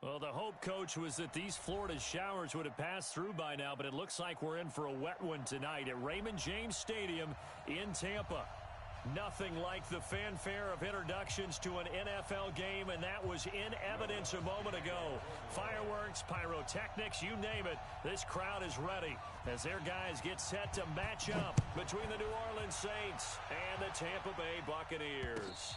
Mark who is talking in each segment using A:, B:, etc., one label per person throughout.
A: Well, the hope, Coach, was that these Florida showers would have passed through by now, but it looks like we're in for a wet one tonight at Raymond James Stadium in Tampa. Nothing like the fanfare of introductions to an NFL game, and that was in evidence a moment ago. Fireworks, pyrotechnics, you name it, this crowd is ready as their guys get set to match up between the New Orleans Saints and the Tampa Bay Buccaneers.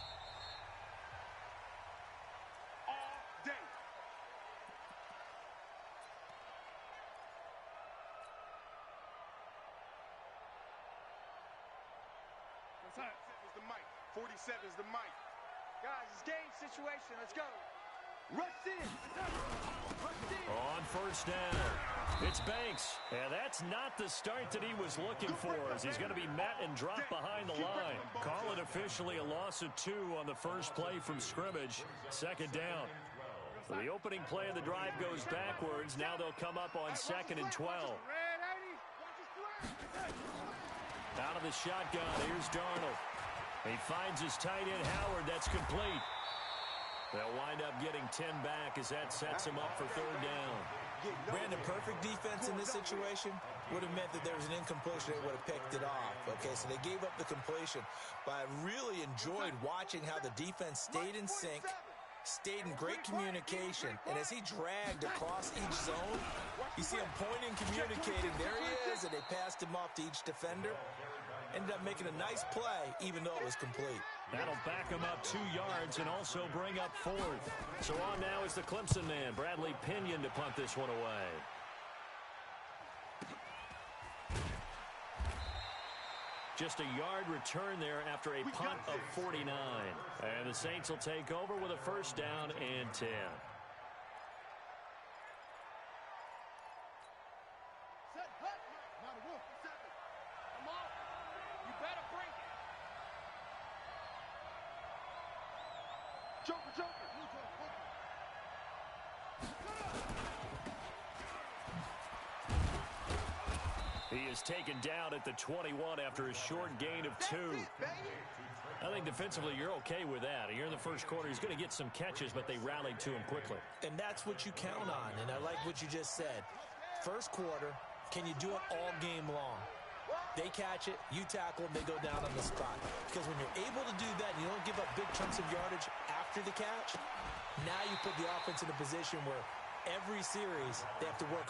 B: The mic. 47 is the mic. Guys, it's game situation. Let's go. Rush in.
A: On first down, it's Banks. And that's not the start that he was looking for, as he's going to be met and dropped behind the line. Call it officially a loss of 2 on the first play from scrimmage. Second down. The opening play of the drive goes backwards. Now they'll come up on 2nd and 12. Out of the shotgun, here's Darnold. He finds his tight end, Howard. That's complete. They'll wind up getting 10 back as that sets him up for third down.
C: Brandon, perfect defense in this situation would have meant that there was an incompletion. They would have picked it off. Okay, so they gave up the completion. But I really enjoyed watching how the defense stayed in sync, stayed in great communication. And as he dragged across each zone, you see him pointing, communicating. There he is, and they passed him off to each defender. Ended up making a nice play, even though it was complete.
A: That'll back him up 2 yards and also bring up 4th. So on now is the Clemson man, Bradley Pinion, to punt this one away. Just a yard return there after a punt of 49. And the Saints will take over with a first down and 10. He is taken down at the 21 after a short gain of 2. I think defensively you're okay with that. Here in the first quarter, he's going to get some catches, but they rallied to him quickly.
C: And that's what you count on, and I like what you just said. First quarter, can you do it all game long? They catch it, you tackle them, they go down on the spot. Because when you're able to do that, you don't give up big chunks of yardage after the catch, now you put the offense in a position where every series they have to work.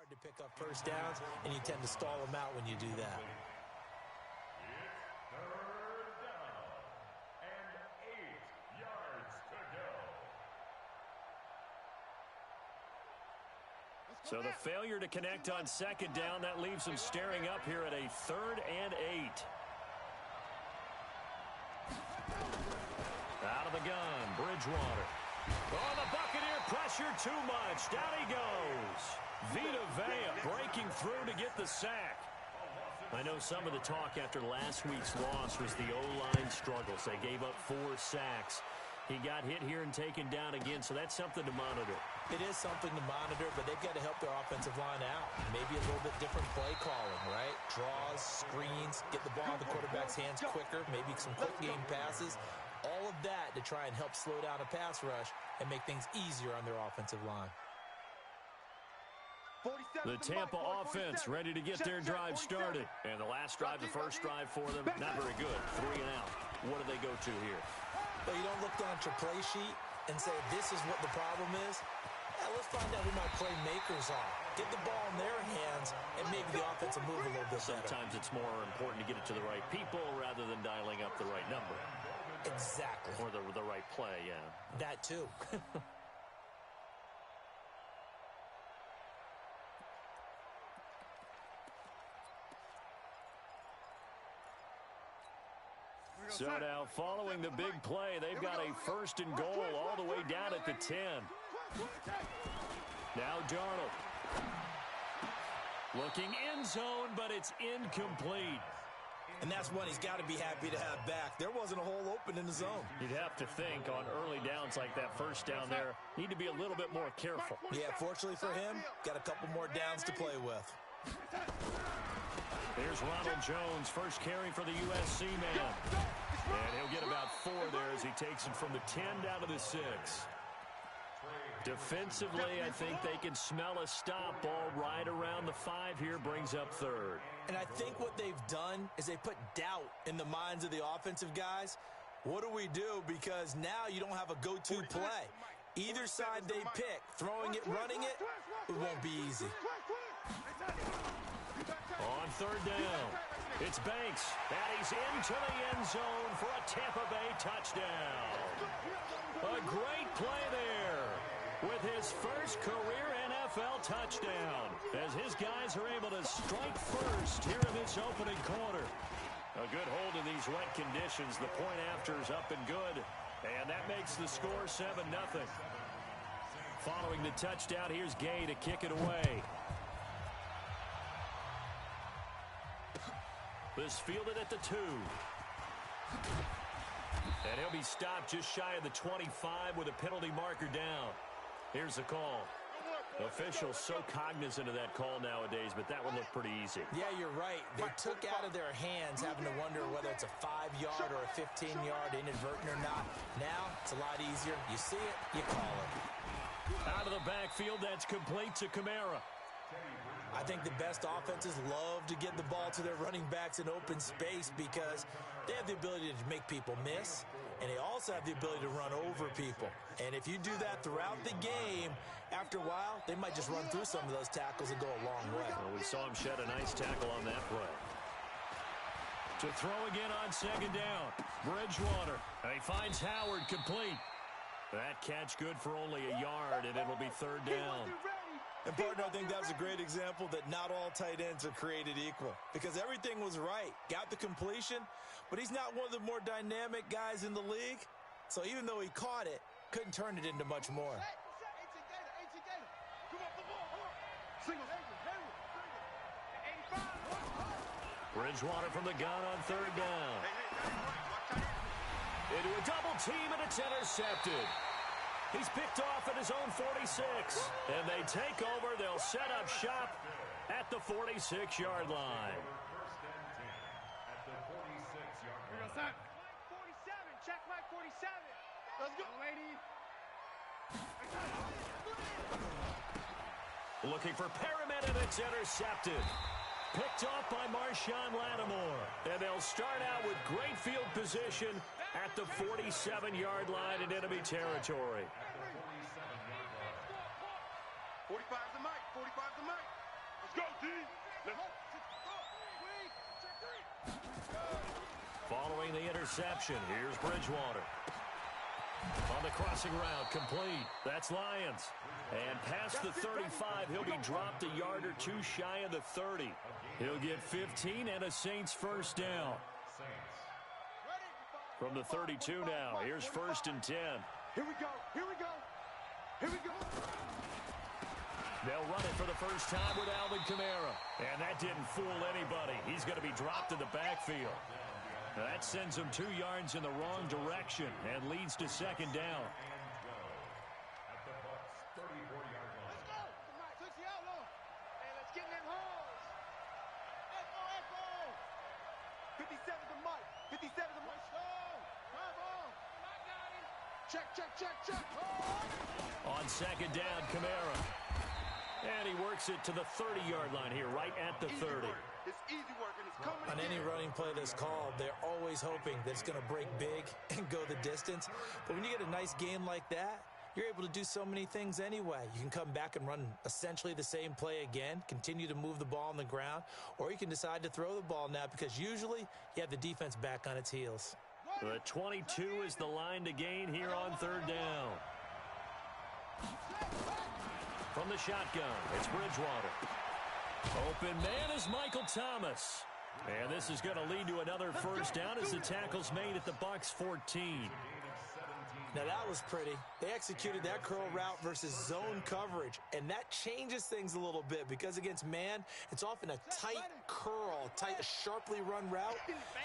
C: To pick up first downs, and you tend to stall them out when you do that.
D: It's third down and 8 yards to go.
A: So the failure to connect on second down, that leaves them staring up here at a 3rd and 8. Out of the gun, Bridgewater. Oh, the Buccaneer pressure too much. Down he goes. Vita Vea breaking through to get the sack. I know some of the talk after last week's loss was the O-line struggles. They gave up 4 sacks. He got hit here and taken down again, so that's something to monitor.
C: It is something to monitor, but they've got to help their offensive line out. Maybe a little bit different play calling, right? Draws, screens, get the ball in the quarterback's hands quicker, maybe some quick game passes. All of that to try and help slow down a pass rush and make things easier on their offensive line.
A: The Tampa offense ready to get their drive started. And the last drive, the first drive for them, not very good. 3 and out. What do they go to here?
C: But you don't look down at your play sheet and say, this is what the problem is. let's find out who my playmakers are. Get the ball in their hands, and maybe the offense will move a little bit better.
A: Sometimes it's more important to get it to the right people rather than dialing up the right number.
C: Exactly.
A: Or the right play, yeah.
C: That too.
A: So now, following the big play, they've got a first and goal all the way down at the 10. Now Darnold. Looking end zone, but it's incomplete.
C: And that's one he's got to be happy to have back. There wasn't a hole open in the zone.
A: You'd have to think on early downs like that first down there, need to be a little bit more careful.
C: Yeah, fortunately for him, got a couple more downs to play with.
A: Here's Ronald Jones, first carry for the USC man. And he'll get about 4 there as he takes it from the 10 down to the 6. Defensively, I think they can smell a stop. Ball right around the 5 here, brings up 3rd.
C: And I think what they've done is they put doubt in the minds of the offensive guys. What do we do? Because now you don't have a go-to play. Either side they pick, throwing it, running it, it won't be easy.
A: On 3rd down, it's Banks, and he's into the end zone for a Tampa Bay touchdown. A great play there with his first career NFL touchdown as his guys are able to strike first here in this opening quarter. A good hold in these wet conditions. The point after is up and good, and that makes the score 7-0. Following the touchdown, here's Gay to kick it away. This fielded at the 2. And he'll be stopped just shy of the 25 with a penalty marker down. Here's the call. Officials so cognizant of that call nowadays, but that one looked pretty easy.
C: Yeah, you're right. They took out of their hands having to wonder whether it's a 5-yard or a 15-yard inadvertent or not. Now, it's a lot easier. You see it, you call it.
A: Out of the backfield, that's complete to Kamara.
C: I think the best offenses love to get the ball to their running backs in open space because they have the ability to make people miss, and they also have the ability to run over people. And if you do that throughout the game, after a while, they might just run through some of those tackles and go a long way.
A: Well, we saw him shed a nice tackle on that play. To throw again on 2nd down, Bridgewater. And he finds Howard complete. That catch good for only a yard, and it'll be 3rd down.
C: And, partner, I think that was a great example that not all tight ends are created equal because everything was right. Got the completion, but he's not one of the more dynamic guys in the league. So even though he caught it, couldn't turn it into much more.
A: Bridgewater from the gun on 3rd down. Into a double team, and it's intercepted. He's picked off at his own 46. And they take over. They'll set up shop at the 46-yard line.
B: 47, check my 47. Let's go, lady.
A: Looking for Perriman, and it's intercepted. Picked off by Marshawn Lattimore. And they'll start out with great field position at the 47-yard line in enemy territory.
B: 45's the mic. 45's the mic. Let's go, D.
A: Following the interception, here's Bridgewater. On the crossing route, complete. That's Lions. And past the 35, he'll be dropped a yard or 2 shy of the 30. He'll get 15 and a Saints first down. From the 32 now, here's 1st and 10.
B: Here we go. Here we go. Here we go.
A: They'll run it for the first time with Alvin Kamara. And that didn't fool anybody. He's going to be dropped in the backfield. That sends him 2 yards in the wrong direction and leads to 2nd down.
D: At the Bucs 34-yard line.
B: Let's go. Come on, switch the outlaw. Hey, let's get in them holes. Echo, echo. 57's the mic. 57's the mic. Let's go. Bravo. I got him. Check, check, check, check. Oh.
A: On 2nd down, Kamara. And he works it to the 30-yard line here, right at the 30.
B: It's easy work, and it's coming
C: On any running play that's called, they're always hoping that it's going to break big and go the distance. But when you get a nice game like that, you're able to do so many things anyway. You can come back and run essentially the same play again, continue to move the ball on the ground, or you can decide to throw the ball now because usually you have the defense back on its heels.
A: The 22 is the line to gain here on third down. From the shotgun, it's Bridgewater. Open man is Michael Thomas. And this is going to lead to another first down as the tackle's made at the Bucs 14.
C: Now that was pretty. They executed that curl route versus zone coverage, and that changes things a little bit because against man, it's often a tight curl, sharply run route.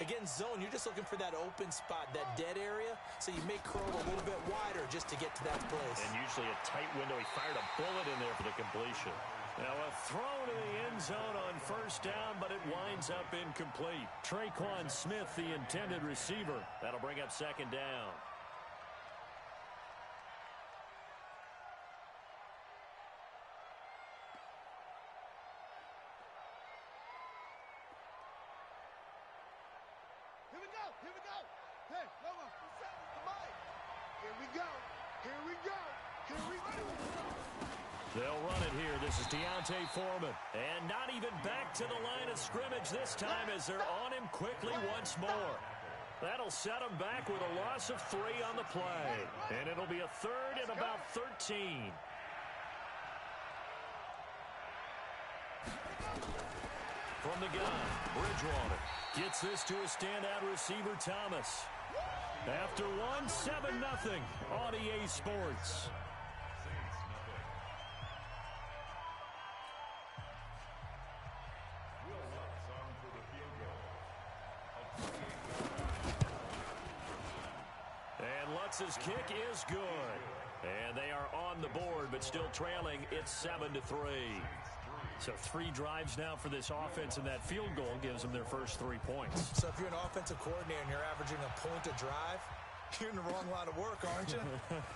C: Against zone, you're just looking for that open spot, that dead area, so you may curl a little bit wider just to get to that place.
A: And usually a tight window. He fired a bullet in there for the completion. Now a throw to the end zone on first down, but it winds up incomplete. Traquan Smith, the intended receiver. That'll bring up second down.
B: Here we go. Hey, Lomo, here we go. Here we go. Here we go.
A: They'll run it here. This is Deontay Foreman. And not even back to the line of scrimmage this time as they're on him quickly once more. That'll set him back with a loss of 3 on the play. And it'll be a third and about 13. From the gun, Bridgewater gets this to a standout receiver, Thomas. After 1, 7-0 on EA Sports. And Lutz's kick is good. And they are on the board, but still trailing. It's 7-3. So 3 drives now for this offense, and that field goal gives them their first 3 points.
C: So if you're an offensive coordinator and you're averaging a point a drive, you're in the wrong line of work, aren't you?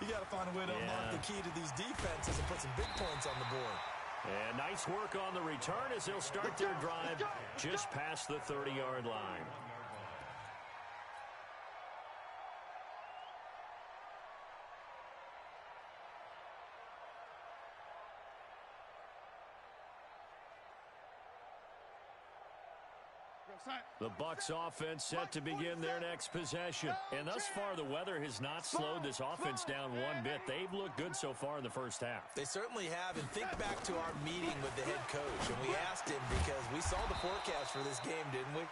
C: You got to find a way to unlock the key to these defenses and put some big points on the board.
A: And nice work on the return as they'll start their drive just past the 30-yard line. The Bucs offense set to begin their next possession. And thus far, the weather has not slowed this offense down one bit. They've looked good so far in the first half.
C: They certainly have. And think back to our meeting with the head coach. And we asked him because we saw the forecast for this game, didn't we?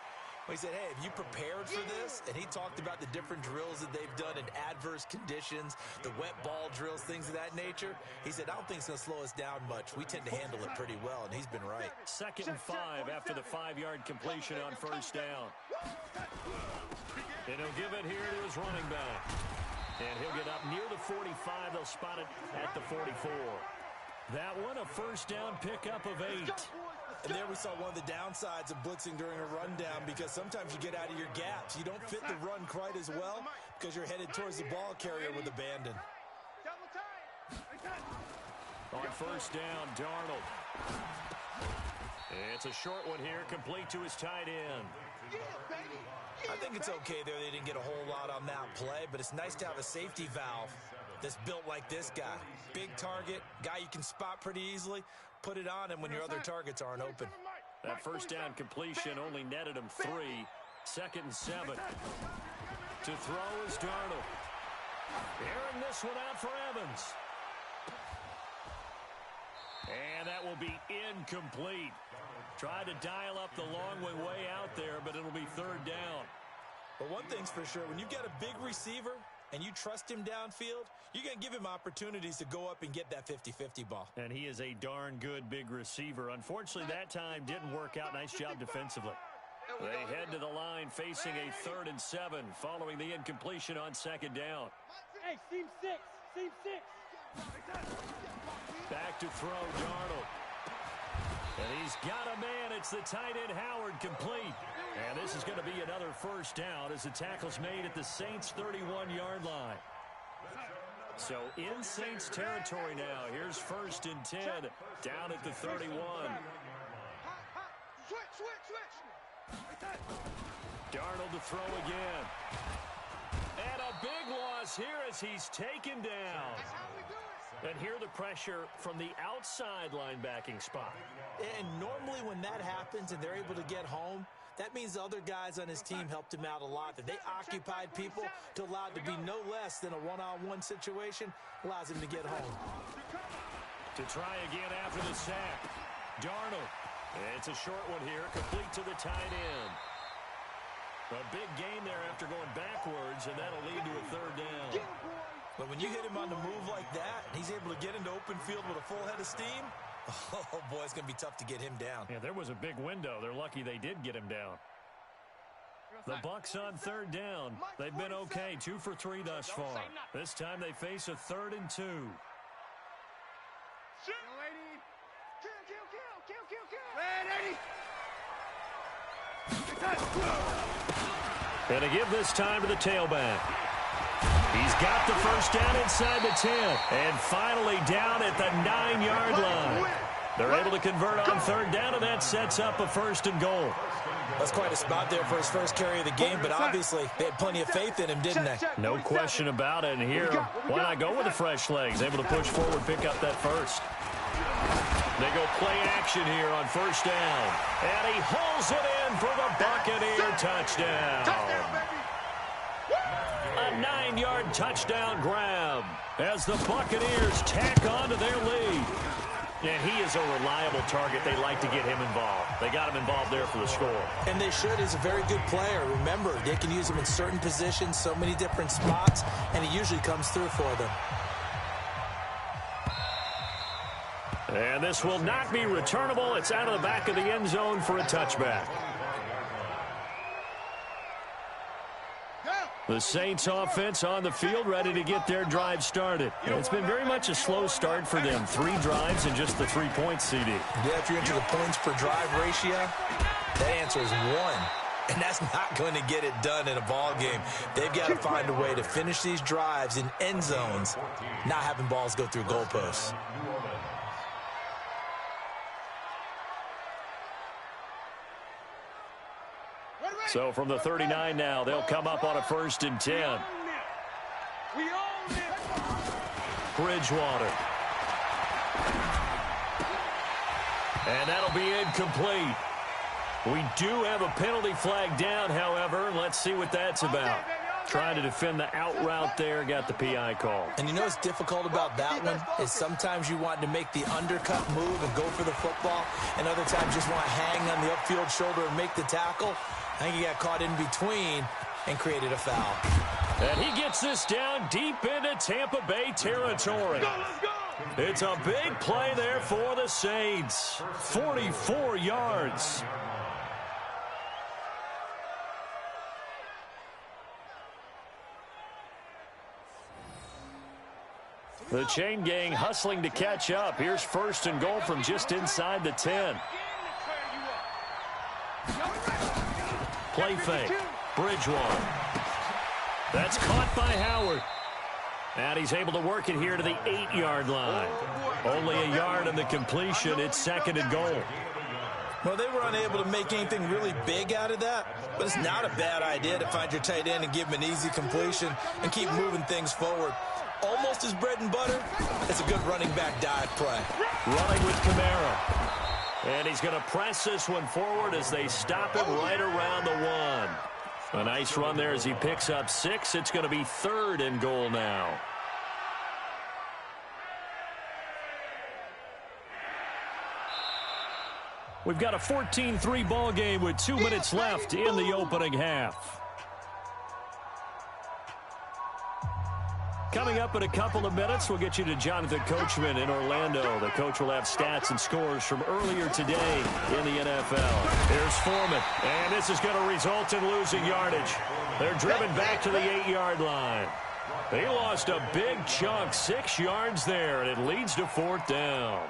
C: We said, hey, have you prepared for this? And he talked about the different drills that they've done in adverse conditions, the wet ball drills, things of that nature. He said, I don't think it's going to slow us down much. We tend to handle it pretty well, and he's been right.
A: 2nd and 5 after the 5-yard completion on first down. And he'll give it here to his running back. And he'll get up near the 45. They'll spot it at the 44. That one, a first down pickup of 8.
C: And there we saw one of the downsides of blitzing during a rundown because sometimes you get out of your gaps. You don't fit the run quite as well because you're headed towards the ball carrier with abandon.
A: On first down, Darnold. It's a short one here, complete to his tight end.
C: I think it's okay there. They didn't get a whole lot on that play, but it's nice to have a safety valve that's built like this guy. Big target, guy you can spot pretty easily. Put it on him when your other targets aren't open.
A: That first down completion only netted him 3. 2nd and 7. To throw is Darnold. Airing this one out for Evans. And that will be incomplete. Tried to dial up the long way out there, but it'll be 3rd down.
C: But one thing's for sure, when you've got a big receiver and you trust him downfield, you're going to give him opportunities to go up and get that 50-50 ball.
A: And he is a darn good big receiver. Unfortunately, that time didn't work out. Nice job defensively. They head to the line facing a 3rd and 7 following the incompletion on 2nd down.
B: Hey, seam 6. Seam 6.
A: Back to throw, Darnold. And he's got a man. It's the tight end, Howard, complete. And this is going to be another first down as the tackle's made at the Saints' 31-yard line. So in Saints territory now. Here's 1st and 10 down at the 31. Darnold to throw again. And a big loss here as he's taken down.
B: That's how we do it.
A: And here the pressure from the outside linebacking spot.
C: And normally when that happens and they're able to get home, that means the other guys on his team helped him out a lot. That they occupied people to allow it to be no less than a one-on-one situation, allows him to get home.
A: To try again after the sack. Darnold. It's a short one here, complete to the tight end. A big gain there after going backwards, and that'll lead to a third down.
C: But when you hit him on the move like that, and he's able to get into open field with a full head of steam, oh, boy, it's going to be tough to get him down.
A: Yeah, there was a big window. They're lucky they did get him down. The Bucs on third down. They've been okay, 2 for 3 thus far. This time they face a 3rd and 2. And to give this time to the tailback. He's got the first down inside the 10. And finally down at the 9-yard line. They're able to convert on third down, and that sets up a 1st and goal.
C: That's quite a spot there for his first carry of the game, but obviously they had plenty of faith in him, didn't they?
A: No question about it. And here, why not go with the fresh legs? Able to push forward, pick up that first. They go play action here on first down. And he hauls it in for the Buccaneer touchdown. A 9-yard touchdown grab as the Buccaneers tack on to their lead. And he is a reliable target. They like to get him involved. They got him involved there for the score.
C: And they should. He's a very good player. Remember, they can use him in certain positions, so many different spots, and he usually comes through for them.
A: And this will not be returnable. It's out of the back of the end zone for a touchback. The Saints offense on the field, ready to get their drive started. And it's been very much a slow start for them. 3 drives and just the 3 points, CD.
C: Yeah, if you're into the points per drive ratio, that answer is 1. And that's not going to get it done in a ball game. They've got to find a way to finish these drives in end zones, not having balls go through goalposts.
A: So from the 39 now, they'll come up on a 1st and 10. Bridgewater. And that'll be incomplete. We do have a penalty flag down, however. Let's see what that's about. Trying to defend the out route there, got the PI call.
C: And you know what's difficult about that one is sometimes you want to make the undercut move and go for the football, and other times just want to hang on the upfield shoulder and make the tackle. I think he got caught in between and created a foul.
A: And he gets this down deep into Tampa Bay territory. It's a big play there for the Saints. 44 yards. The chain gang hustling to catch up. Here's 1st and goal from just inside the 10. Play fake. Bridgewater. That's caught by Howard. And he's able to work it here to the 8-yard line. Only a yard on the completion. It's 2nd and goal.
C: Well, they were unable to make anything really big out of that, but it's not a bad idea to find your tight end and give him an easy completion and keep moving things forward. Almost his bread and butter. It's a good running back dive play.
A: Running with Kamara. And he's going to press this one forward as they stop it right around the 1. A nice run there as he picks up 6. It's going to be 3rd and goal now. We've got a 14-3 ball game with 2 minutes left in the opening half. Coming up in a couple of minutes, we'll get you to Jonathan Coachman in Orlando. The coach will have stats and scores from earlier today in the NFL. Here's Foreman, and this is going to result in losing yardage. They're driven back to the 8-yard line. They lost a big chunk, 6 yards there, and it leads to 4th down.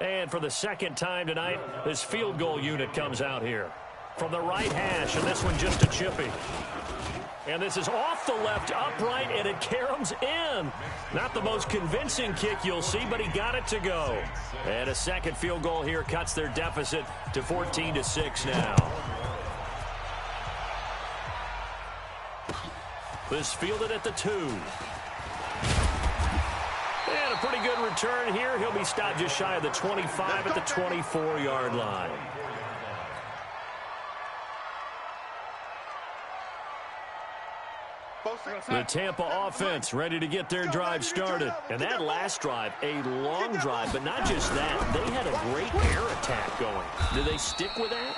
A: And for the 2nd time tonight, this field goal unit comes out here. From the right hash, and this one just a chippy. And this is off the left upright, and it caroms in. Not the most convincing kick you'll see, but he got it to go. And a 2nd field goal here cuts their deficit to 14-6 now. This fielded at the 2. And a pretty good return here. He'll be stopped just shy of the 25 at the 24-yard line. The Tampa offense ready to get their drive started. And that last drive, a long drive, but not just that. They had a great air attack going. Do they stick with that?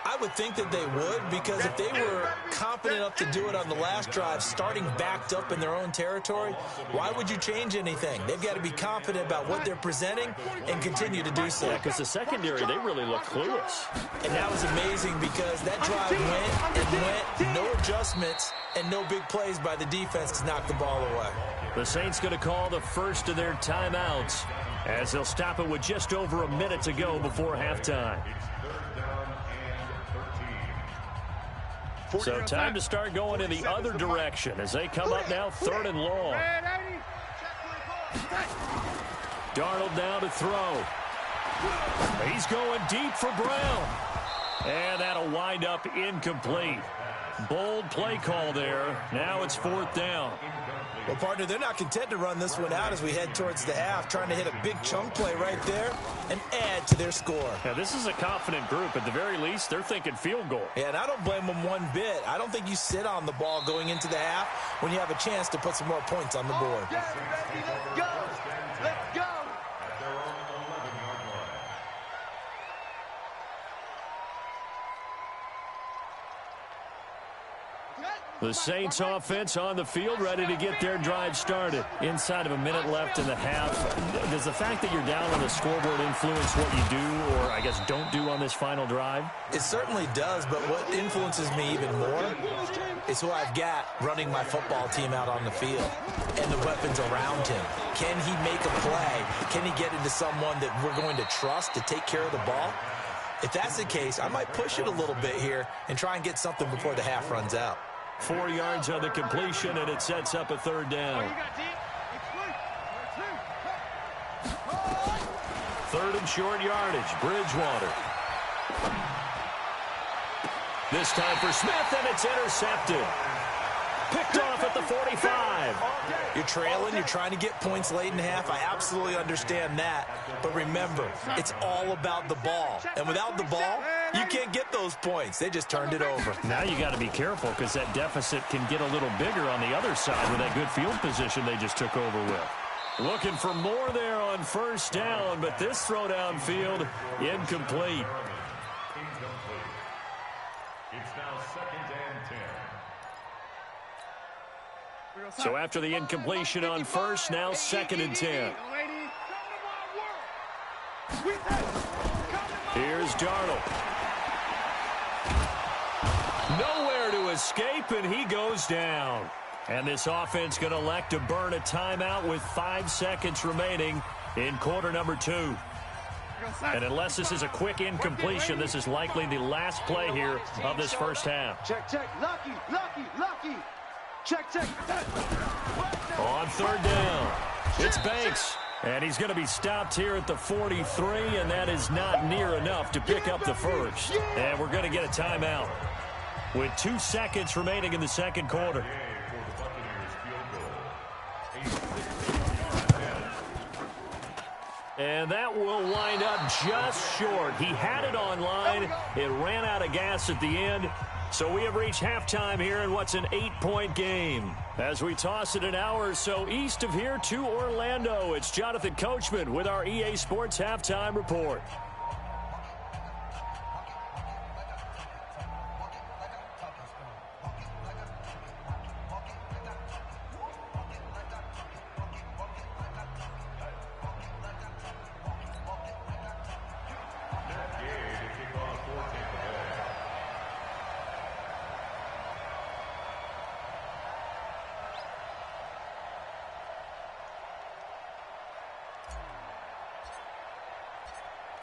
C: I would think that they would, because if they were confident enough to do it on the last drive, starting backed up in their own territory, why would you change anything? They've got to be confident about what they're presenting and continue to do so.
A: Yeah, because the secondary, they really look clueless.
C: And that was amazing because that drive went and went, no adjustments and no big plays by the defense to knock the ball away.
A: The Saints going to call the first of their timeouts as they'll stop it with just over a minute to go before halftime. So time to start going in the other direction as they come up now 3rd and long. Darnold down to throw. He's going deep for Brown. And that'll wind up incomplete. Bold play call there. Now it's 4th down.
C: Well, partner, they're not content to run this one out as we head towards the half, trying to hit a big chunk play right there and add to their score.
A: Yeah, this is a confident group. At the very least, they're thinking field goal.
C: Yeah, and I don't blame them one bit. I don't think you sit on the ball going into the half when you have a chance to put some more points on the board.
B: Let's go. Let's go.
A: The Saints offense on the field ready to get their drive started. Inside of a minute left in the half. Does the fact that you're down on the scoreboard influence what you do, or I guess don't do on this final drive?
C: It certainly does, but what influences me even more is who I've got running my football team out on the field and the weapons around him. Can he make a play? Can he get into someone that we're going to trust to take care of the ball? If that's the case, I might push it a little bit here and try and get something before the half runs out.
A: 4 yards on the completion, and it sets up a 3rd down. 3rd and short yardage, Bridgewater. This time for Smith, and it's intercepted. Picked off at the 45.
C: You're trailing, you're trying to get points late in half. I absolutely understand that. But remember, it's all about the ball. And without the ball, you can't get those points. They just turned it over.
A: Now you got to be careful because that deficit can get a little bigger on the other side with that good field position they just took over with. Looking for more there on 1st down, but this throw downfield, incomplete.
D: It's now 2nd and 10.
A: So after the incompletion on 1st, now 2nd and 10. Here's Darnold. Nowhere to escape, and he goes down. And this offense going to elect to burn a timeout with 5 seconds remaining in quarter number 2. And unless this is a quick incompletion, this is likely the last play here of this first half.
B: Check, check. Lucky, lucky, lucky. Check, check.
A: On 3rd down, it's Banks. And he's going to be stopped here at the 43, and that is not near enough to pick up the first. And we're going to get a timeout with 2 seconds remaining in the second quarter. And that will wind up just short. He had it online. It ran out of gas at the end. So we have reached halftime here in what's an 8-point game. As we toss it an hour or so east of here to Orlando, it's Jonathan Coachman with our EA Sports Halftime Report.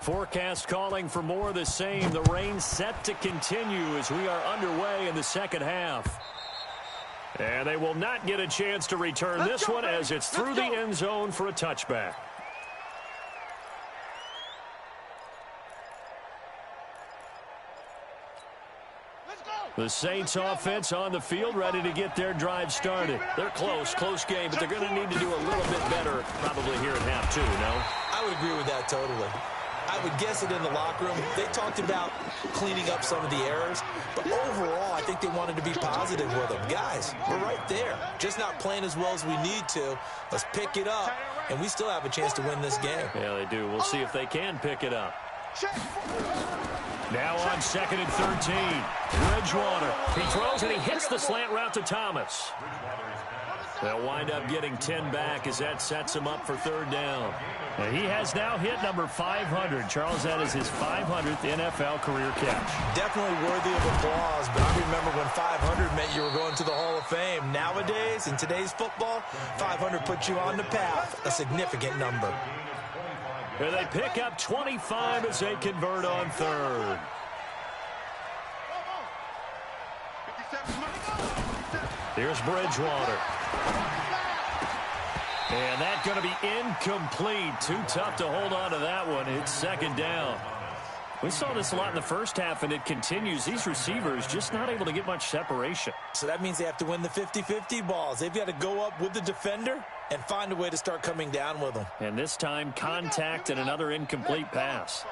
A: Forecast calling for more of the same. The rain set to continue as we are underway in the second half. And they will not get a chance to return this one as it's through the end zone for a touchback.
B: Let's go.
A: The Saints offense on the field, ready to get their drive started. They're close game, but they're going to need to do a little bit better probably here at half 2, no?
C: I would agree with that totally. I would guess it in the locker room. They talked about cleaning up some of the errors, but overall, I think they wanted to be positive with them. Guys, we're right there. Just not playing as well as we need to. Let's pick it up, and we still have a chance to win this game.
A: Yeah, they do. We'll see if they can pick it up. Now on 2nd and 13. Bridgewater. He throws and he hits the slant route to Thomas. They'll wind up getting 10 back as that sets him up for 3rd down. And he has now hit number 500. Charles, that is his 500th NFL career catch.
C: Definitely worthy of applause, but I remember when 500 meant you were going to the Hall of Fame. Nowadays, in today's football, 500 puts you on the path, a significant number.
A: And they pick up 25 as they convert on 3rd. Here's Bridgewater. And that's going to be incomplete. Too tough to hold on to that one. It's 2nd down. We saw this a lot in the first half, and it continues. These receivers just not able to get much separation.
C: So that means they have to win the 50-50 balls. They've got to go up with the defender and find a way to start coming down with them.
A: And this time, contact and another incomplete pass.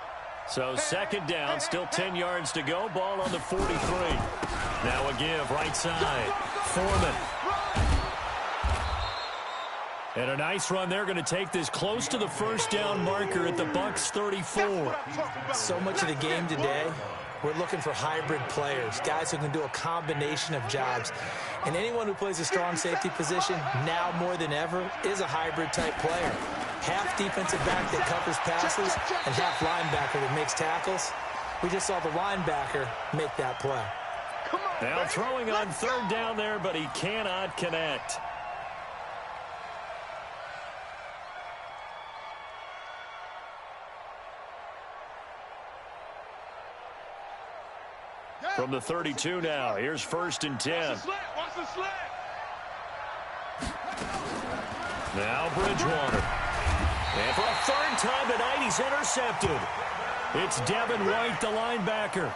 A: So 2nd down, still 10 yards to go. Ball on the 43. Now a give, right side. Foreman. And a nice run there, going to take this close to the 1st down marker at the Bucs 34.
C: So much of the game today, we're looking for hybrid players, guys who can do a combination of jobs. And anyone who plays a strong safety position, now more than ever, is a hybrid type player. Half defensive back that covers passes and half linebacker that makes tackles. We just saw the linebacker make that play.
A: Now throwing on 3rd down there, but he cannot connect. From the 32 now, here's 1st and 10.
B: Watch the slant.
A: Now Bridgewater. And for a 3rd time tonight, he's intercepted. It's Devin White, the linebacker.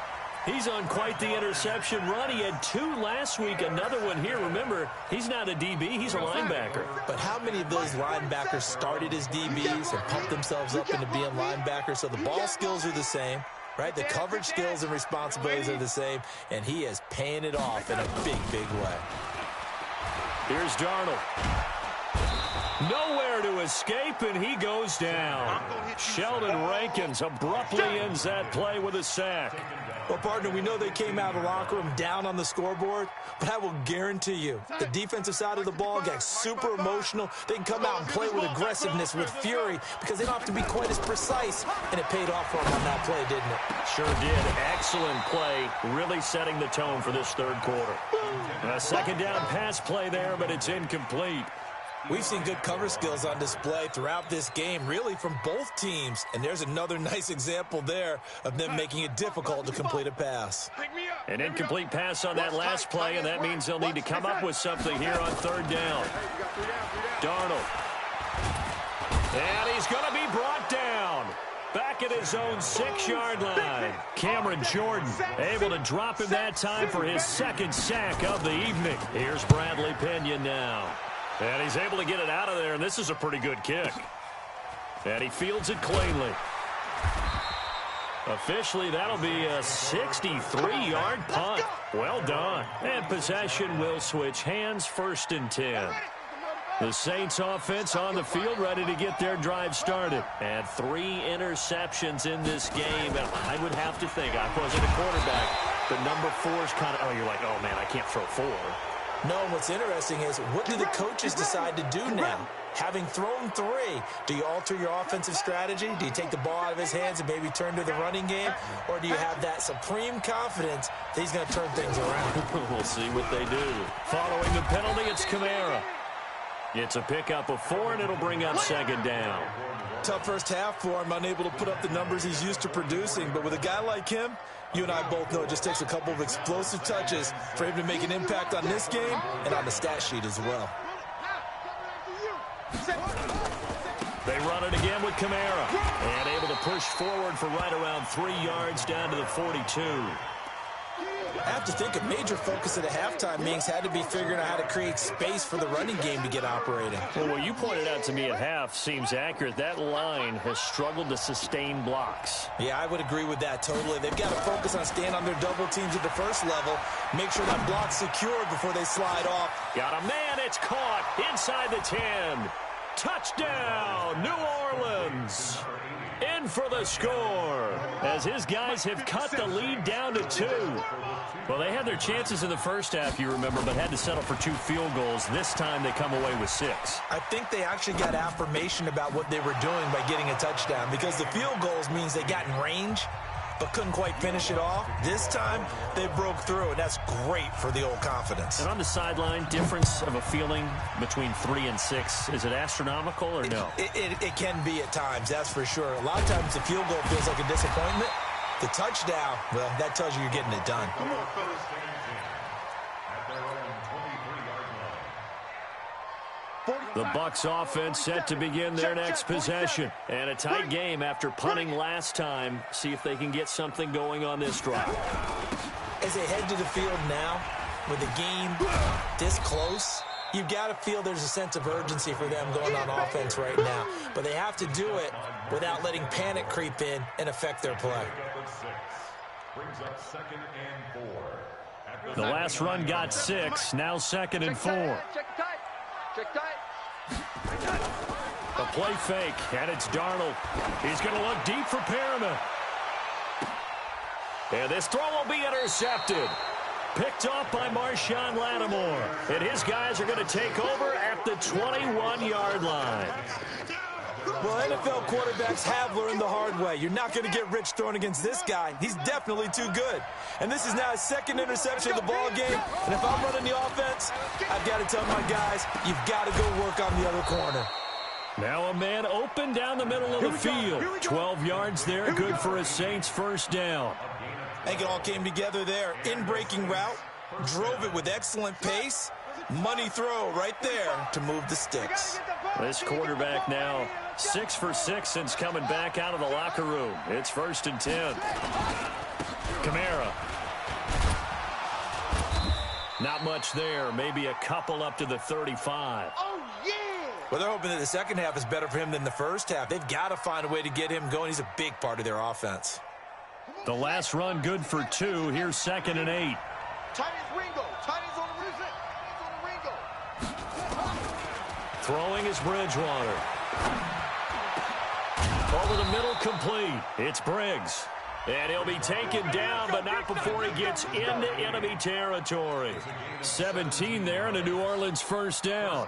A: He's on quite the interception run. He had 2 last week, another one here. Remember, he's not a DB, he's a linebacker.
C: But how many of those linebackers started as DBs and pumped themselves up into being linebackers? So the ball skills are the same, right? The coverage skills and responsibilities are the same, and he is paying it off in a big, big way.
A: Here's Darnold. Nowhere to escape, and he goes down. Sheldon Rankins abruptly ends that play with a sack.
C: Well, partner, we know they came out of the locker room down on the scoreboard, but I will guarantee you the defensive side of the ball got super emotional. They can come out and play with aggressiveness, with fury, because they don't have to be quite as precise, and it paid off for them on that play, didn't it?
A: Sure did. Excellent play, really setting the tone for this 3rd quarter. A 2nd down pass play there, but it's incomplete.
C: We've seen good cover skills on display throughout this game, really from both teams. And there's another nice example there of them making it difficult to complete a pass.
A: An incomplete pass on that last play, and that means they'll need to come up with something here on 3rd down. Darnold. And he's going to be brought down. Back at his own 6-yard line. Cameron Jordan able to drop him that time for his 2nd sack of the evening. Here's Bradley Pinion now. And he's able to get it out of there, and this is a pretty good kick. And he fields it cleanly. Officially, that'll be a 63-yard punt. Well done. And possession will switch hands, 1st and 10. The Saints offense on the field, ready to get their drive started. And 3 interceptions in this game. And I would have to think, I wasn't a quarterback, but number 4 is kind of, oh, you're like, oh, man, I can't throw 4.
C: No, and what's interesting is, what do the coaches decide to do now? Having thrown 3, do you alter your offensive strategy? Do you take the ball out of his hands and maybe turn to the running game? Or do you have that supreme confidence that he's going to turn things around?
A: We'll see what they do. Following the penalty, it's Kamara. It's a pickup of 4, and it'll bring up 2nd down.
C: Tough first half for him, unable to put up the numbers he's used to producing. But with a guy like him, you and I both know it just takes a couple of explosive touches for him to make an impact on this game and on the stat sheet as well.
A: They run it again with Kamara. And able to push forward for right around 3 yards down to the 42.
C: I have to think a major focus at the halftime meetings had to be figuring out how to create space for the running game to get operating.
A: Well, what you pointed out to me at half seems accurate. That line has struggled to sustain blocks.
C: Yeah, I would agree with that totally. They've got to focus on staying on their double teams at the first level, make sure that block's secured before they slide off.
A: Got a man, it's caught inside the 10. Touchdown, New Orleans. In for the score as his guys have cut the lead down to 2. Well, they had their chances in the first half, you remember, but had to settle for 2 field goals. This time they come away with 6.
C: I think they actually got affirmation about what they were doing by getting a touchdown, because the field goals means they got in range but couldn't quite finish it off. This time, they broke through, and that's great for the old confidence.
A: And on the sideline, difference of a feeling between 3 and 6, is it astronomical or no?
C: It can be at times, that's for sure. A lot of times the field goal feels like a disappointment. The touchdown, well, that tells you you're getting it done.
B: Come on, fellas.
A: The Bucs offense set to begin their next possession. And a tight game after punting last time. See if they can get something going on this drive.
C: As they head to the field now, with the game this close, you've got to feel there's a sense of urgency for them going on offense right now. But they have to do it without letting panic creep in and affect their play.
D: Brings up 2nd and 4.
A: The last run got 6, now 2nd and 4.
B: Check tight. Check tight.
A: A play fake, and it's Darnold. He's going to look deep for Perriman. And this throw will be intercepted. Picked off by Marshawn Lattimore. And his guys are going to take over at the 21-yard line.
C: Well, NFL quarterbacks have learned the hard way. You're not going to get rich throwing against this guy. He's definitely too good. And this is now his 2nd interception of the ball game. And if I'm running the offense, I've got to tell my guys, you've got to go work on the other corner.
A: Now a man open down the middle of the field. 12 yards there, good for a Saints first down.
C: I think it all came together there. In-breaking route, drove it with excellent pace. Money throw right there to move the sticks.
A: This quarterback now 6 for 6 since coming back out of the locker room. It's 1st and 10. Kamara. Not much there. Maybe a couple up to the 35.
B: Oh, yeah.
C: Well, they're hoping that the second half is better for him than the first half. They've got to find a way to get him going. He's a big part of their offense.
A: The last run good for 2. Here's 2nd and 8.
B: Tight as Ringo. Tight as on the Ringo.
A: Throwing is Bridgewater. Over the middle, complete. It's Briggs. And he'll be taken down, but not before he gets into enemy territory. 17 there and a New Orleans first down.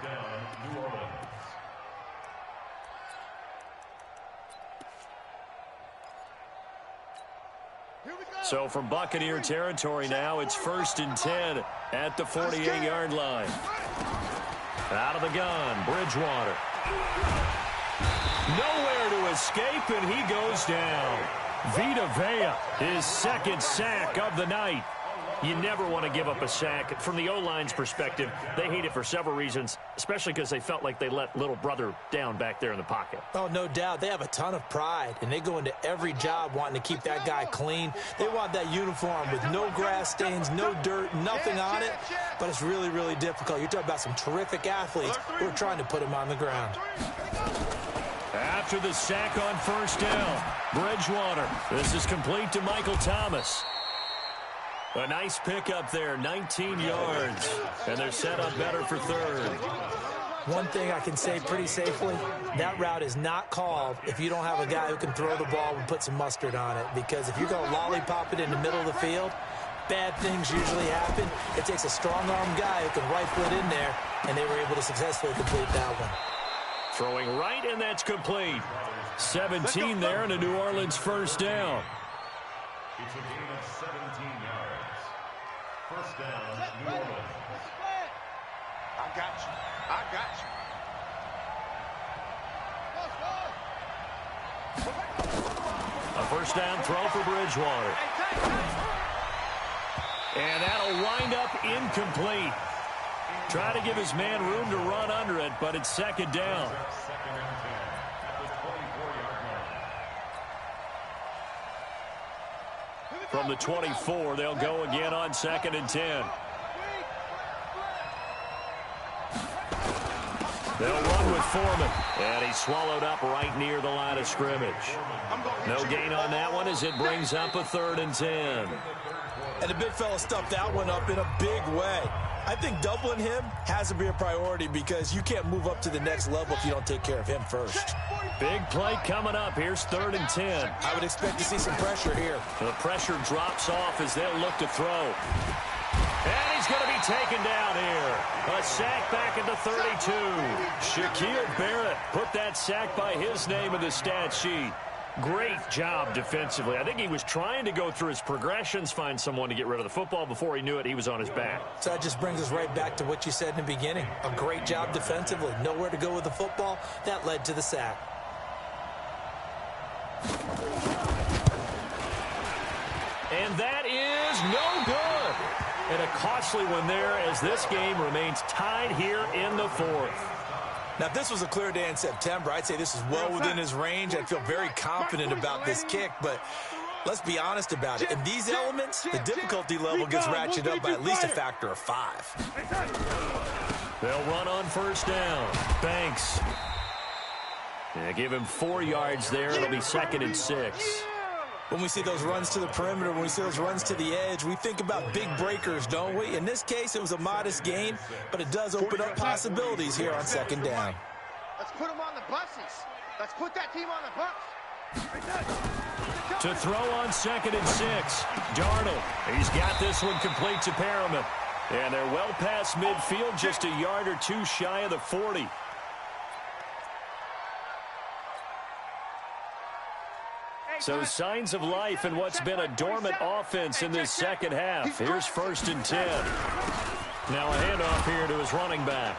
A: So from Buccaneer territory now, it's 1st and 10 at the 48-yard line. Out of the gun, Bridgewater. Nowhere to escape, and he goes down. Vita Vea, his 2nd sack of the night. You never want to give up a sack. From the O-line's perspective, they hate it for several reasons, especially because they felt like they let little brother down back there in the pocket.
C: Oh, no doubt. They have a ton of pride, and they go into every job wanting to keep that guy clean. They want that uniform with no grass stains, no dirt, nothing on it. But it's really, really difficult. You're talking about some terrific athletes who are trying to put him on the ground.
A: After the sack on first down, Bridgewater. This is complete to Michael Thomas. A nice pickup there, 19 yards. And they're set up better for 3rd.
C: One thing I can say pretty safely, that route is not called if you don't have a guy who can throw the ball and put some mustard on it. Because if you're going to lollipop it in the middle of the field, bad things usually happen. It takes a strong-arm guy who can rifle it in there, and they were able to successfully complete that one.
A: Throwing right, and that's complete. 17 there and a New Orleans first down.
D: It's a gain of 17 yards. First down, New Orleans.
B: I got you. I got you.
A: A first down throw for Bridgewater. And that'll wind up incomplete. Try to give his man room to run under it, but it's 2nd down.
D: 2nd and 10 at the 24-yard line.
A: From the 24, they'll go again on 2nd and 10. They'll run with Foreman, and he's swallowed up right near the line of scrimmage. No gain on that one as it brings up a 3rd and 10.
C: And the big fella stuffed that one up in a big way. I think doubling him has to be a priority because you can't move up to the next level if you don't take care of him first.
A: Big play coming up. Here's 3rd and 10.
C: I would expect to see some pressure here.
A: The pressure drops off as they'll look to throw. And he's going to be taken down here. A sack back at the 32. Shaquille Barrett put that sack by his name in the stat sheet. Great job defensively. I think he was trying to go through his progressions, find someone to get rid of the football. Before he knew it, he was on his back.
C: So that just brings us right back to what you said in the beginning. A great job defensively. Nowhere to go with the football. That led to the sack.
A: And that is no good. And a costly one there as this game remains tied here in the 4th.
C: Now, if this was a clear day in September, I'd say this is well within his range. I'd feel very confident about this kick, but let's be honest about it. In these elements, the difficulty level gets ratcheted up by at least a factor of 5.
A: They'll run on 1st down. Banks. Yeah, give him 4 yards there. It'll be 2nd and 6.
C: When we see those runs to the perimeter, when we see those runs to the edge, we think about big breakers, don't we? In this case, it was a modest gain, but it does open up possibilities here on 2nd down.
B: Let's put them on the buses. Let's put that team on the bus.
A: To throw on 2nd and 6. Darnold. He's got this one complete to Perriman. And they're well past midfield, just a yard or 2 shy of the 40. So signs of life in what's been a dormant offense in this 2nd half. Here's 1st and 10. Now a handoff here to his running back.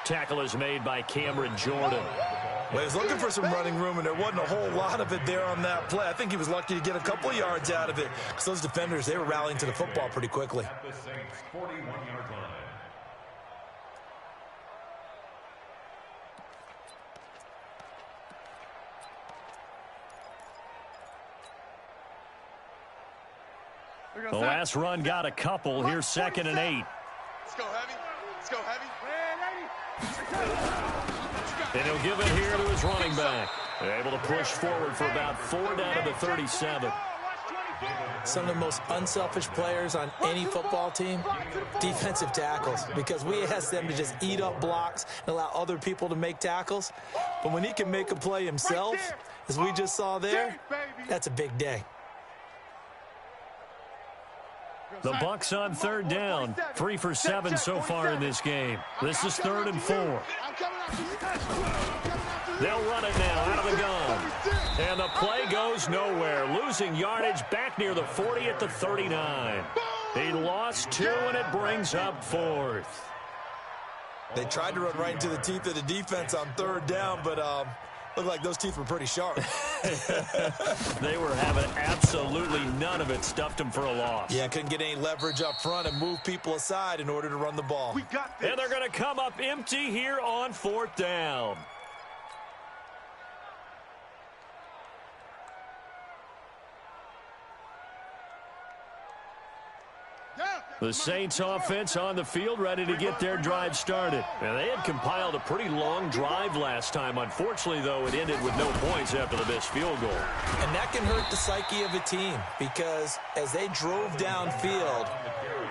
A: Tackle is made by Cameron Jordan.
C: Well, he was looking for some running room, and there wasn't a whole lot of it there on that play. I think he was lucky to get a couple of yards out of it because those defenders, they were rallying to the football pretty quickly.
D: At the Saints' 41-yard line.
A: The last run got a couple. Here's 2nd and 8.
B: Let's go heavy. Let's go heavy.
A: And he'll give it here to his running back. They're able to push forward for about 4 down to the 37.
C: Some of the most unselfish players on any football team, defensive tackles, because we ask them to just eat up blocks and allow other people to make tackles. But when he can make a play himself, as we just saw there, that's a big day.
A: The Bucs on 3rd down. 3 for 7 so far in this game. This is 3rd and 4. They'll run it now out of the gun. And the play goes nowhere. Losing yardage back near the 40 at the 39. He lost 2, and it brings up 4th.
C: They tried to run right into the teeth of the defense on 3rd down, but looked like those teeth were pretty sharp.
A: They were having absolutely none of it. Stuffed them for a loss.
C: Yeah, couldn't get any leverage up front and move people aside in order to run the ball.
B: We got this.
A: And they're going to come up empty here on 4th down. The Saints offense on the field ready to get their drive started. And they had compiled a pretty long drive last time. Unfortunately, though, it ended with no points after the missed field goal.
C: And that can hurt the psyche of a team because as they drove downfield,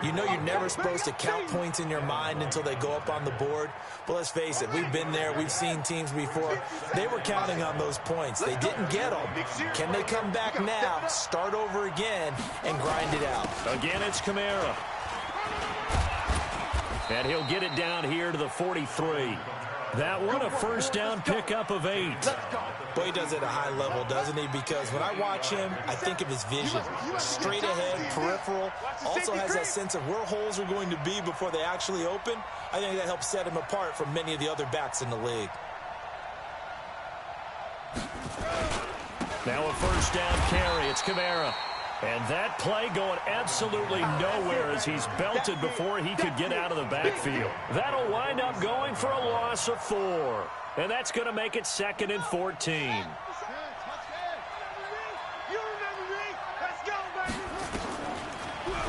C: you know you're never supposed to count points in your mind until they go up on the board. But let's face it, we've been there. We've seen teams before. They were counting on those points. They didn't get them. Can they come back now, start over again, and grind it out?
A: Again, it's Kamara. And he'll get it down here to the 43. That one, a 1st down pickup of 8.
C: Boy, he does it at a high level, doesn't he? Because when I watch him, I think of his vision. Straight ahead, peripheral. Also has that sense of where holes are going to be before they actually open. I think that helps set him apart from many of the other backs in the league.
A: Now a 1st down carry. It's Kamara. And that play going absolutely nowhere as he's belted before he could get out of the backfield. That'll wind up going for a loss of 4. And that's going to make it 2nd and 14.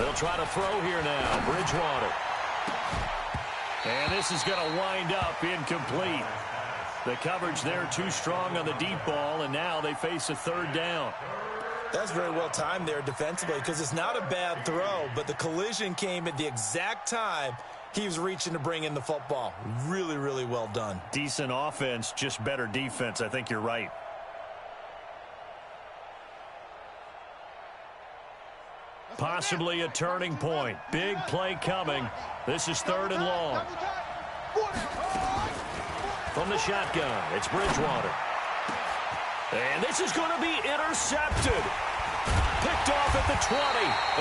A: They'll try to throw here now. Bridgewater. And this is going to wind up incomplete. The coverage there too strong on the deep ball, and now they face a third down.
C: That's very well timed there defensively because it's not a bad throw, but the collision came at the exact time he was reaching to bring in the football. Really, really well done.
A: Decent offense, just better defense. I think you're right. Possibly a turning point. Big play coming. This is third and long. From the shotgun, it's Bridgewater. And this is going to be intercepted. Picked off at the 20.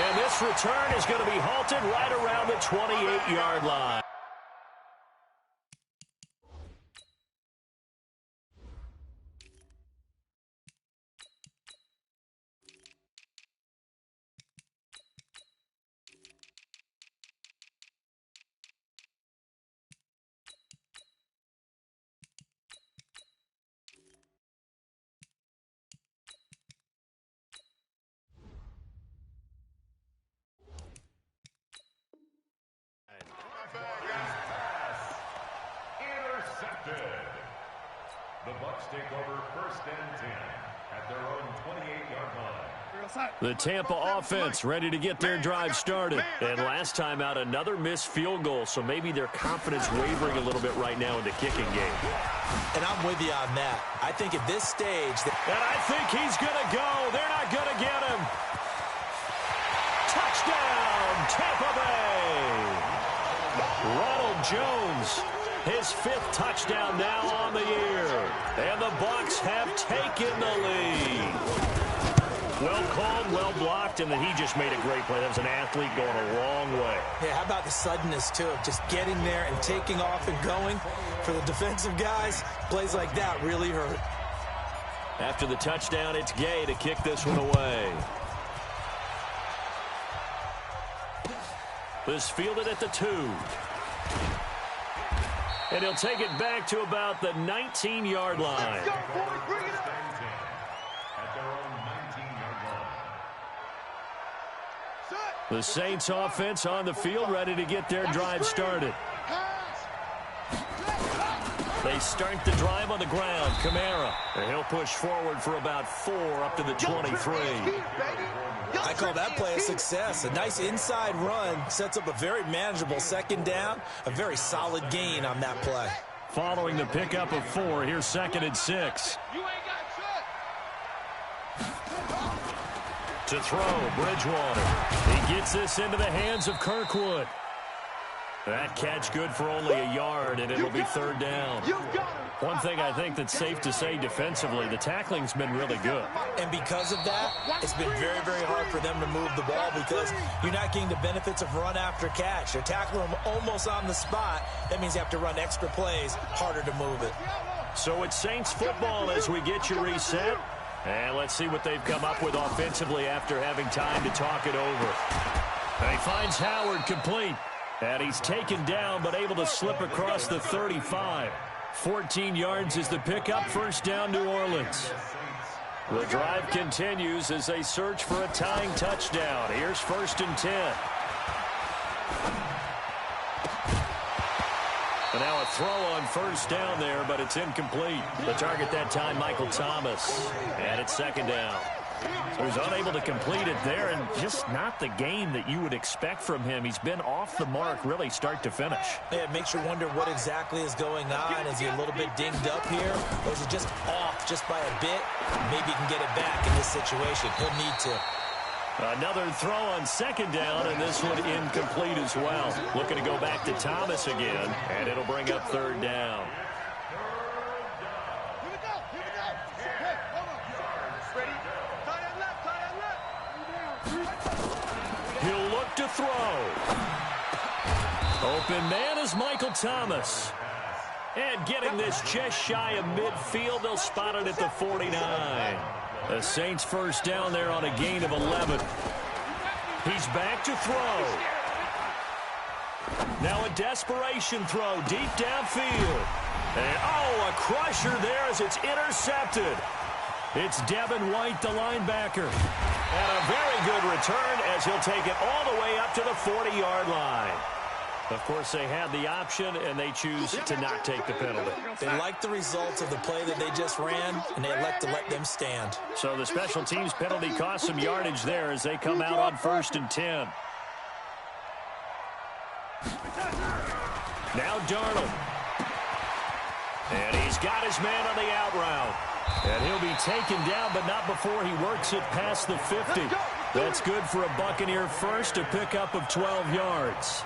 A: And this return is going to be halted right around the 28-yard line.
D: The Bucs take over first and 10 at their own 28-yard line.
A: The Tampa offense ready to get their drive started. And last time out, another missed field goal, so maybe their confidence wavering a little bit right now in the kicking game.
C: And I'm with you on that. I think at this stage...
A: And I think he's going to go. They're not going to get him. Touchdown, Tampa Bay. Ronald Jones, his 5th touchdown now on the year. And the Bucs have taken the lead. Well called, well blocked, and then he just made a great play. That was an athlete going a long way.
C: Yeah, how about the suddenness, too, of just getting there and taking off and going. For the defensive guys, plays like that really hurt.
A: After the touchdown, it's Gay to kick this one away. This fielded at the 2. And he'll take it back to about the 19-yard line. The Saints offense on the field ready to get their drive started. They start the drive on the ground. Kamara. And he'll push forward for about 4 up to the 23.
C: I call that play a success. A nice inside run sets up a very manageable second down. A very solid gain on that play.
A: Following the pickup of 4, here's 2nd and 6. To throw, Bridgewater. He gets this into the hands of Kirkwood. That catch good for only a yard, and it'll be third down. One thing I think that's safe to say defensively, the tackling's been really good.
C: And because of that, it's been very, very hard for them to move the ball because you're not getting the benefits of run after catch. They're tackling them almost on the spot. That means you have to run extra plays, harder to move it.
A: So it's Saints football as we get you reset. And let's see what they've come up with offensively after having time to talk it over. And he finds Howard complete. And he's taken down but able to slip across the 35. 14 yards is the pickup. First down, New Orleans. The drive continues as they search for a tying touchdown. Here's 1st and 10. And now a throw on first down there, but it's incomplete. The target that time, Michael Thomas. And it's 2nd down. So he's unable to complete it there, and just not the game that you would expect from him. He's been off the mark really start to finish.
C: Yeah, it makes you wonder what exactly is going on. Is he a little bit dinged up here, or is he just off just by a bit? Maybe he can get it back in this situation. He'll need to.
A: Another throw on 2nd down, and this one incomplete as well. Looking to go back to Thomas again, and it'll bring up 3rd down. He'll look to throw. Open man is Michael Thomas. And getting this just shy of midfield, they'll spot it at the 49. The Saints first down there on a gain of 11. He's back to throw. Now a desperation throw deep downfield. And a crusher there as it's intercepted. It's Devin White, the linebacker. And a very good return as he'll take it all the way up to the 40-yard line. Of course, they had the option, and they choose to not take the penalty.
C: They like the results of the play that they just ran, and they elect to let them stand.
A: So the special teams penalty cost some yardage there as they come out on 1st and 10. Now Darnold. And he's got his man on the out route. And he'll be taken down, but not before he works it past the 50. That's good for a Buccaneer first, a pickup of 12 yards.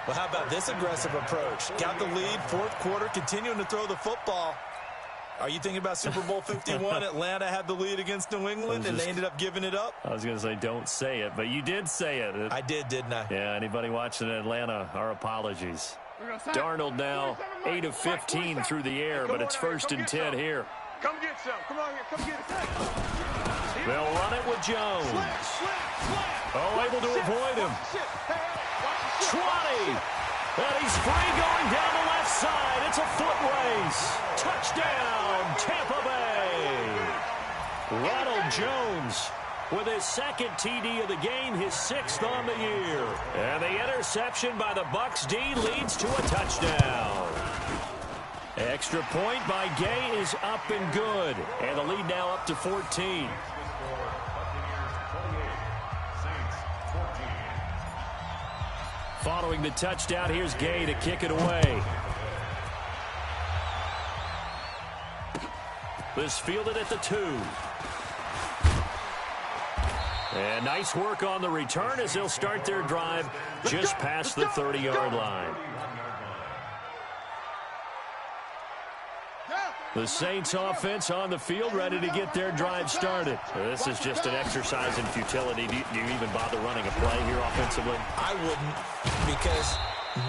C: Well, how about this aggressive approach? Got the lead, 4th quarter, continuing to throw the football. Are you thinking about Super Bowl 51? Atlanta had the lead against New England, and they ended up giving it up?
A: I was going to say, don't say it, but you did say it.
C: I did, didn't I?
A: Yeah, anybody watching Atlanta, our apologies. Darnold now 8 of 15 through the air, but it's 1st and 10 here.
B: Come get some. Come on here. Come get it.
A: They'll run it with Jones. Oh, able to avoid him. 20. And he's free going down the left side. It's a foot race. Touchdown, Tampa Bay. Ronald Jones with his 2nd TD of the game, his 6th on the year. And the interception by the Bucs D leads to a touchdown. Extra point by Gay is up and good. And the lead now up to 14. Following the touchdown, here's Gay to kick it away. This fielded at the 2. And nice work on the return as they'll start their drive just past the 30-yard line. The Saints offense on the field ready to get their drive started. This is just an exercise in futility. Do you even bother running a play here offensively?
C: I wouldn't, because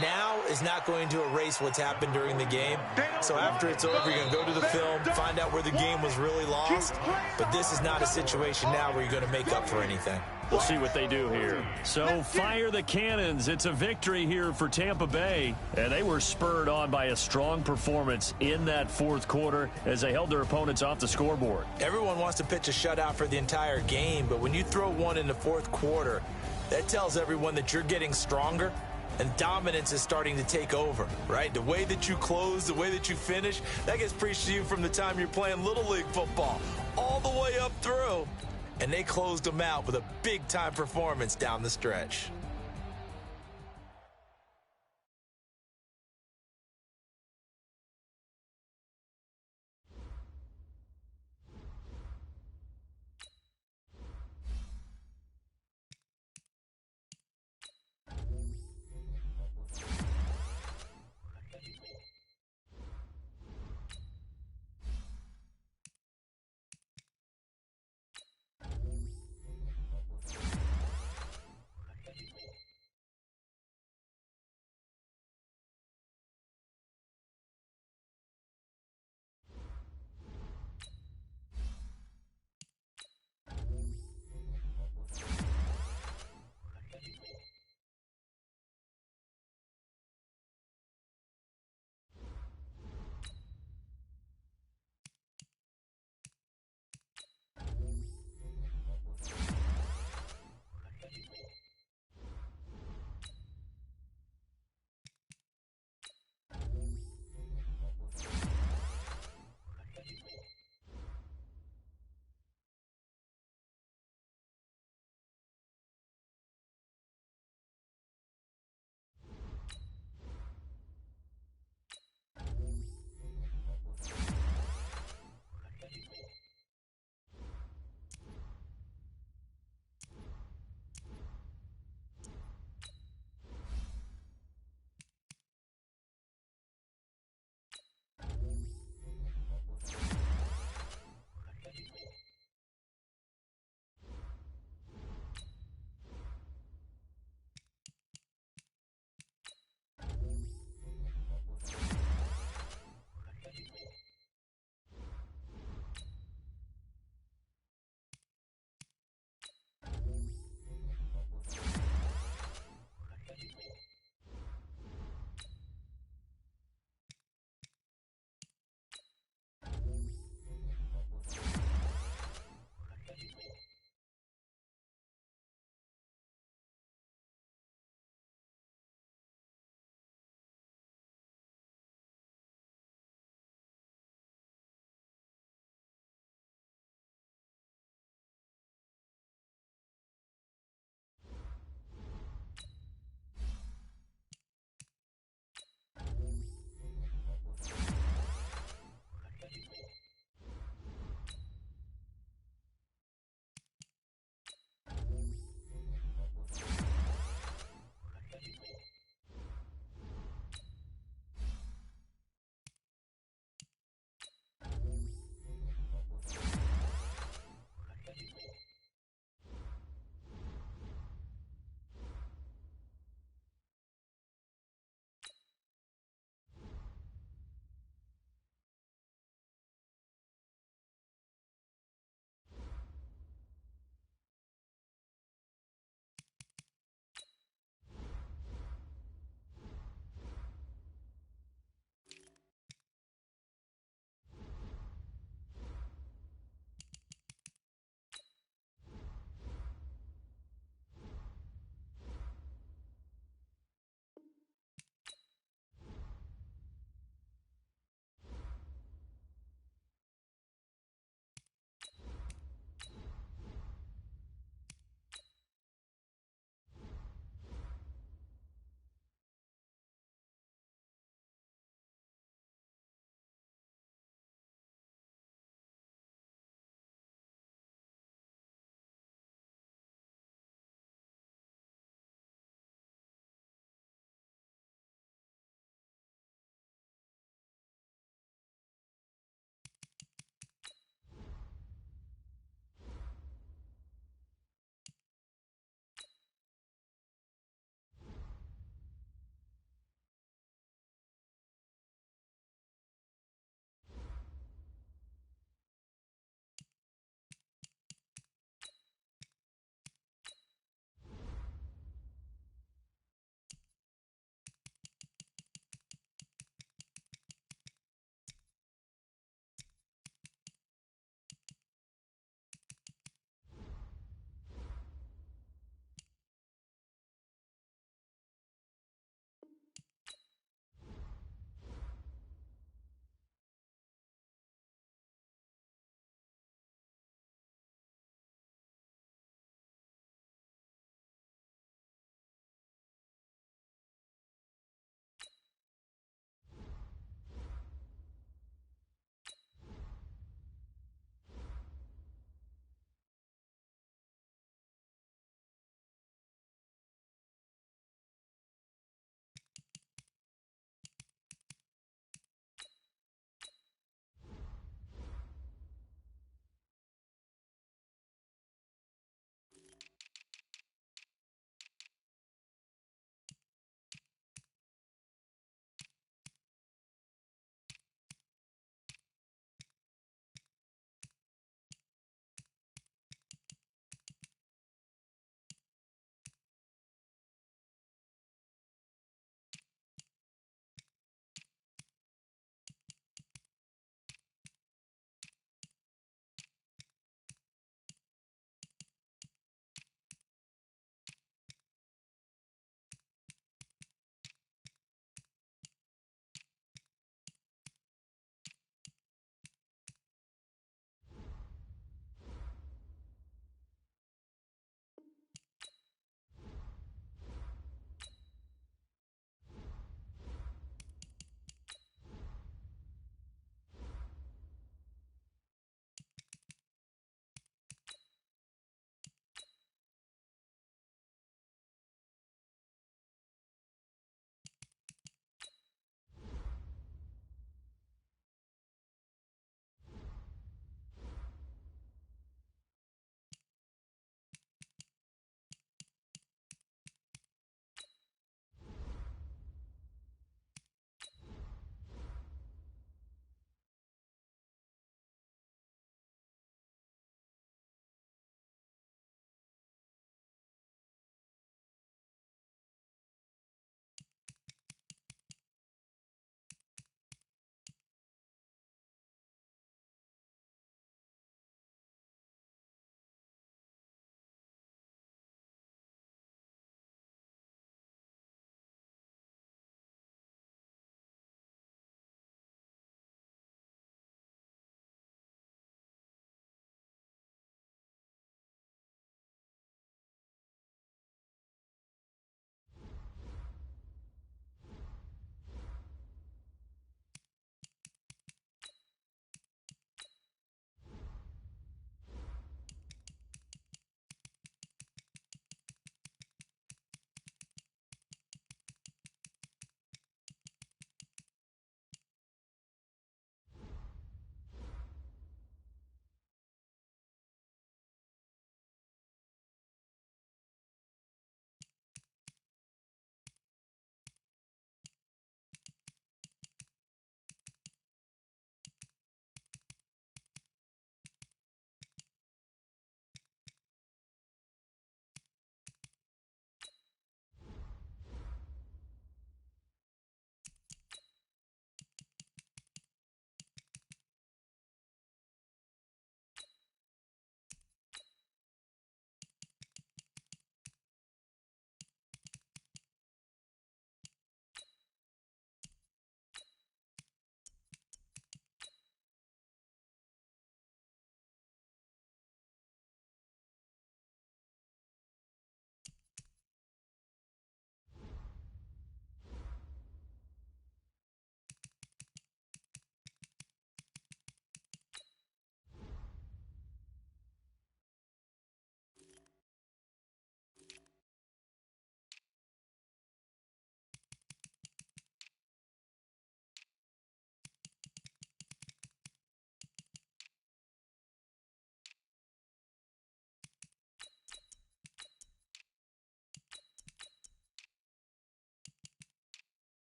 C: now is not going to erase what's happened during the game. So after it's over, you're going to go to the film, find out where the game was really lost. But this is not a situation now where you're going to make up for anything.
A: We'll see what they do here. So fire the cannons. It's a victory here for Tampa Bay. And they were spurred on by a strong performance in that 4th quarter as they held their opponents off the scoreboard.
C: Everyone wants to pitch a shutout for the entire game, but when you throw one in the 4th quarter, that tells everyone that you're getting stronger and dominance is starting to take over, right? The way that you close, the way that you finish, that gets preached to you from the time you're playing Little League football all the way up through. And they closed them out with a big-time performance down the stretch.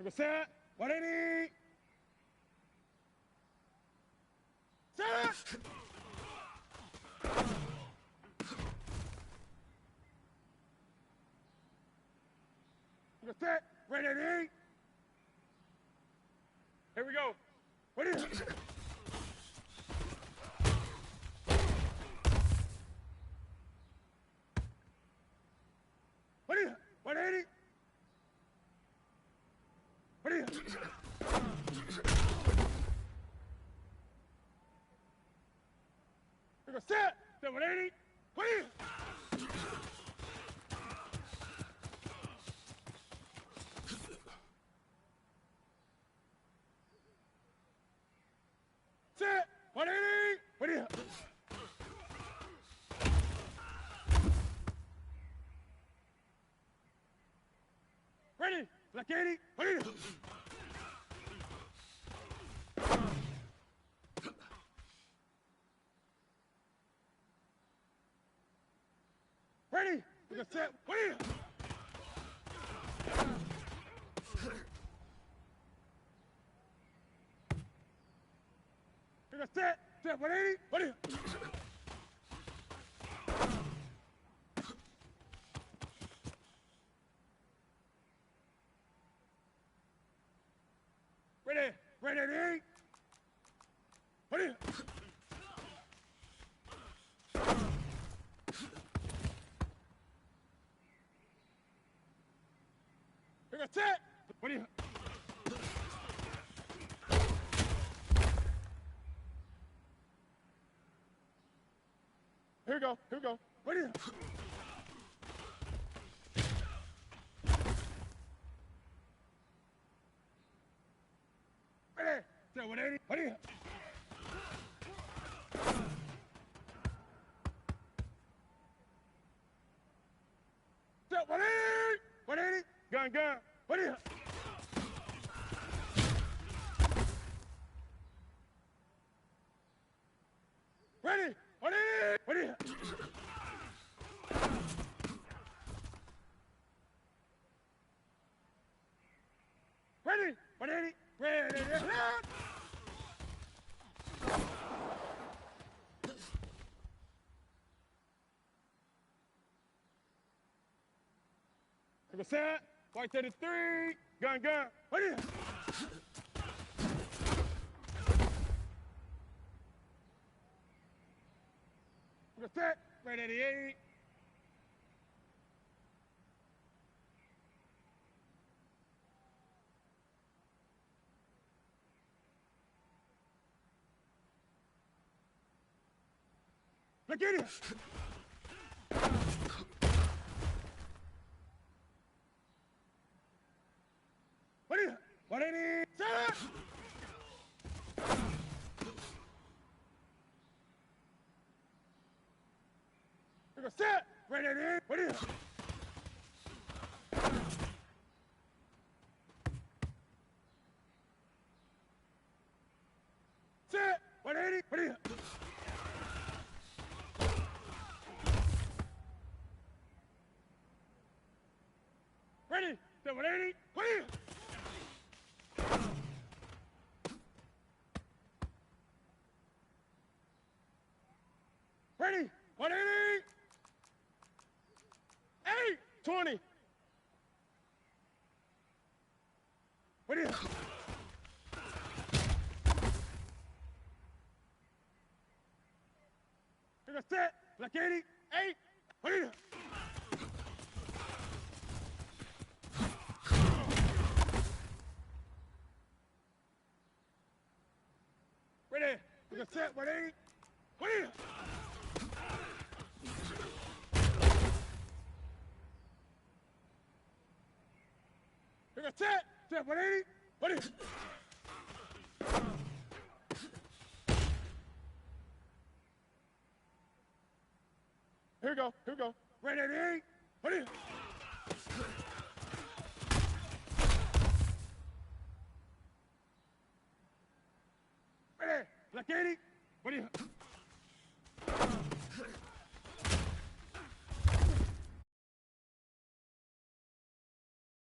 B: Take a set. 180. Set. Take a set. 180. Here we go. What is it? What is it? 180. What is it? Take a set. 180. What is it? Set. 180. What is it? Ready. Black 80. What is it? Ready. Take a set. What is it? Take a set. Set 180. What is it? Ready. Ready. What is it? Take a set. What is it? Here we go. Here we go. What is it? Ready. Set 180. What is it? Set 180. 180. Gun. What is it? Ready. 180. What is it? Ready. 180. Ready. Take a set. White 33. Gun. What is it? Take a set. Right 88. Look at it. What is it? 180. Set. Take a set. Right 88. What is it? Set. 180. What is it? Ready. Set 180. What is it? Ready. 180. 820. What is it? Take a set. Black 80. 8. What is it? Ready. Take a set. 180. What is it? Take a set. Set 180. What is it? Here we go. Right 88. What is it? Ready. Black 80. What is it?